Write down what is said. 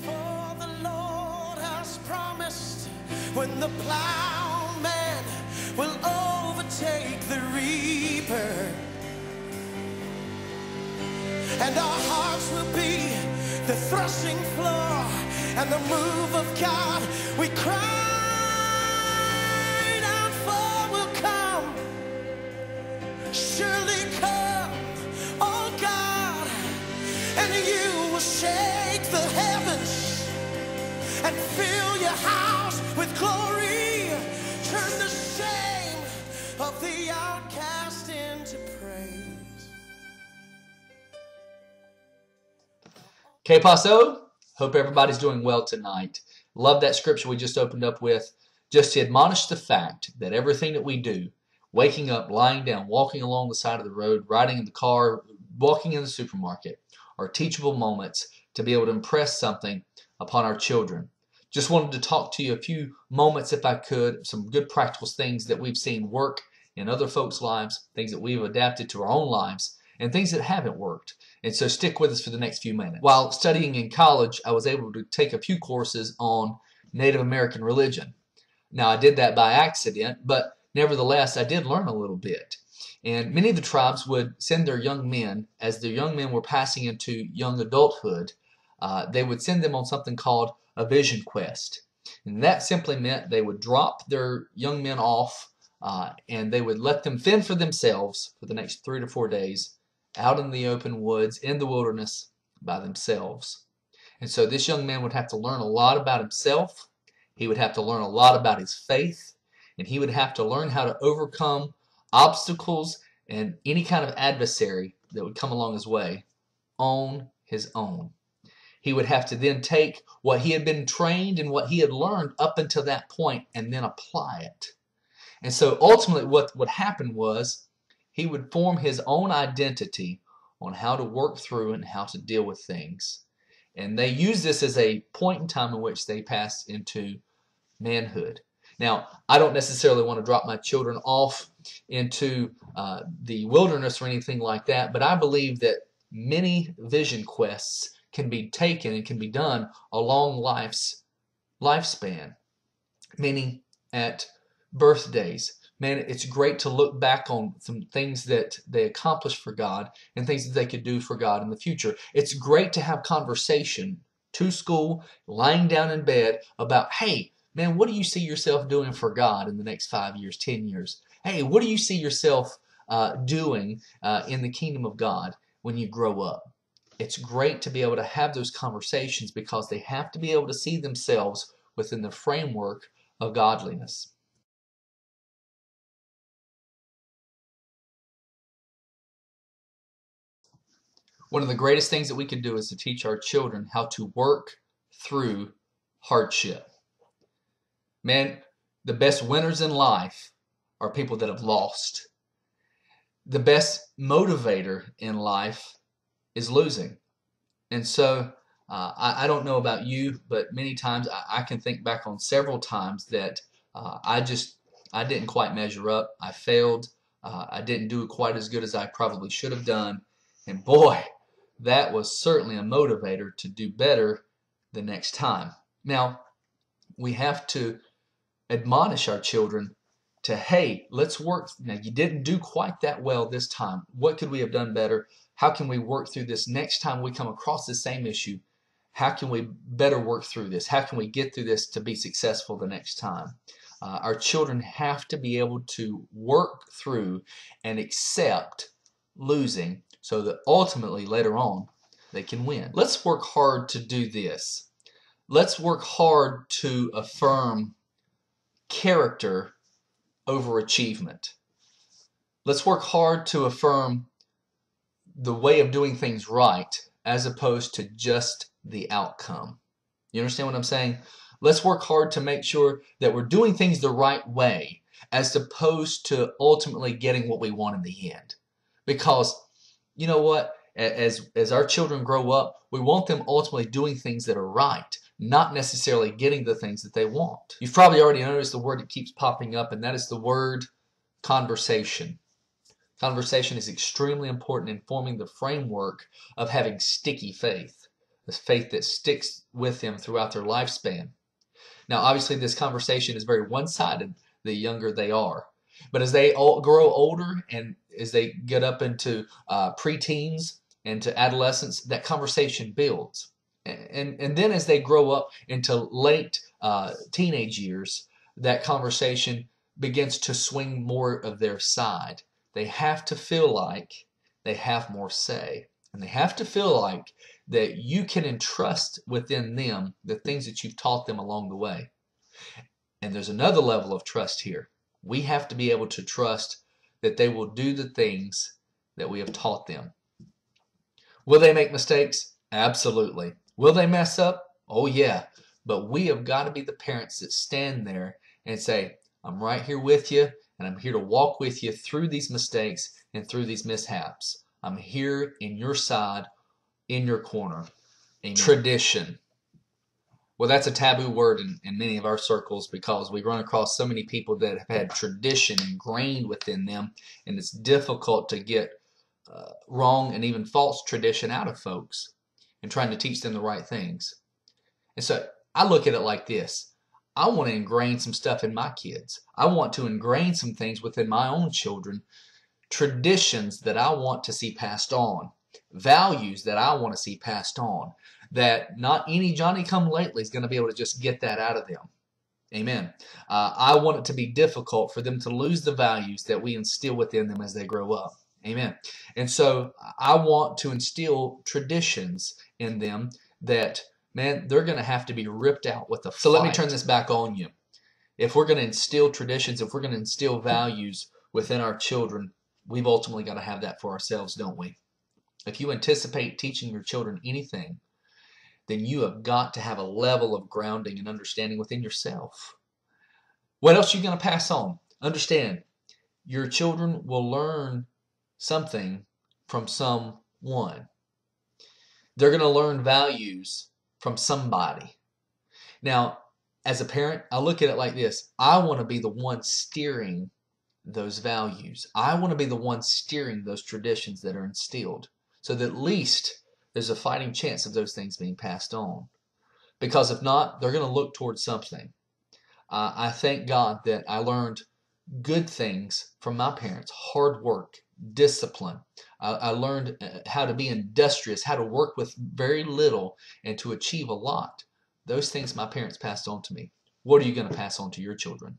For the Lord has promised, when the plowman will overtake the reaper, and our hearts will be the threshing floor and the move of God. We cried out for will come, surely come, oh God, and you will shake the heavens and fill your house with glory. Turn the shame of the outcast into praise. Okay, Paso, hope everybody's doing well tonight. Love that scripture we just opened up with, just to admonish the fact that everything that we do, waking up, lying down, walking along the side of the road, riding in the car, walking in the supermarket, are teachable moments to be able to impress something upon our children. Just wanted to talk to you a few moments, if I could, some good practical things that we've seen work in other folks' lives, things that we've adapted to our own lives, and things that haven't worked. And so stick with us for the next few minutes. While studying in college, I was able to take a few courses on Native American religion. Now, I did that by accident, but nevertheless, I did learn a little bit. And many of the tribes would send their young men, as their young men were passing into young adulthood, they would send them on something called a vision quest. And that simply meant they would drop their young men off and they would let them fend for themselves for the next 3 to 4 days out in the open woods, in the wilderness, by themselves. And so this young man would have to learn a lot about himself. He would have to learn a lot about his faith. And he would have to learn how to overcome obstacles and any kind of adversary that would come along his way on his own. He would have to then take what he had been trained and what he had learned up until that point and then apply it. And so ultimately what would happen was he would form his own identity on how to work through and how to deal with things. And they use this as a point in time in which they pass into manhood. Now, I don't necessarily want to drop my children off into the wilderness or anything like that, but I believe that many vision quests can be taken and can be done along life's lifespan, meaning at birthdays. Man, it's great to look back on some things that they accomplished for God and things that they could do for God in the future. It's great to have conversation to school, lying down in bed about, hey, man, what do you see yourself doing for God in the next 5 years, 10 years? Hey, what do you see yourself doing in the kingdom of God when you grow up? It's great to be able to have those conversations because they have to be able to see themselves within the framework of godliness. One of the greatest things that we can do is to teach our children how to work through hardship. Man, the best winners in life are people that have lost. The best motivator in life is losing. And so I don't know about you, but many times I can think back on several times that I didn't quite measure up. I failed. I didn't do quite as good as I probably should have done. And boy, that was certainly a motivator to do better the next time. Now, we have to admonish our children to, hey, let's work. Now, you didn't do quite that well this time. What could we have done better? How can we work through this next time we come across the same issue? How can we better work through this? How can we get through this to be successful the next time? Our children have to be able to work through and accept losing so that ultimately later on they can win. Let's work hard to do this. Let's work hard to affirm character over achievement. Let's work hard to affirm the way of doing things right as opposed to just the outcome. You understand what I'm saying? Let's work hard to make sure that we're doing things the right way as opposed to ultimately getting what we want in the end. Because you know what? As our children grow up, we want them ultimately doing things that are right, not necessarily getting the things that they want. You've probably already noticed the word that keeps popping up, and that is the word conversation. Conversation is extremely important in forming the framework of having sticky faith. the faith that sticks with them throughout their lifespan. Now, obviously, this conversation is very one-sided the younger they are. But as they grow older and as they get up into preteens and to adolescence, that conversation builds. And then as they grow up into late teenage years, that conversation begins to swing more of their side. They have to feel like they have more say. And they have to feel like that you can entrust within them the things that you've taught them along the way. And there's another level of trust here. We have to be able to trust that they will do the things that we have taught them. Will they make mistakes? Absolutely. Will they mess up? Oh yeah. But we have got to be the parents that stand there and say, I'm right here with you, and I'm here to walk with you through these mistakes and through these mishaps. I'm here in your side, in your corner. Amen. Tradition. Well, that's a taboo word in many of our circles because we run across so many people that have had tradition ingrained within them, and it's difficult to get wrong and even false tradition out of folks and trying to teach them the right things. And so I look at it like this. I want to ingrain some stuff in my kids. I want to ingrain some things within my own children, traditions that I want to see passed on, values that I want to see passed on, that not any Johnny-come-lately is going to be able to just get that out of them. Amen. I want it to be difficult for them to lose the values that we instill within them as they grow up. Amen. And so I want to instill traditions in them that, man, they're going to have to be ripped out with a fight. So let me turn this back on you. If we're going to instill traditions, if we're going to instill values within our children, we've ultimately got to have that for ourselves, don't we? If you anticipate teaching your children anything, then you have got to have a level of grounding and understanding within yourself. What else are you going to pass on? Understand, your children will learn something from someone. They're going to learn values from somebody. Now, as a parent, I look at it like this. I want to be the one steering those values. I want to be the one steering those traditions that are instilled, so that at least there's a fighting chance of those things being passed on. Because if not, they're going to look towards something. I thank God that I learned good things from my parents. Hard work, discipline. I learned how to be industrious, how to work with very little and to achieve a lot. Those things my parents passed on to me. What are you going to pass on to your children?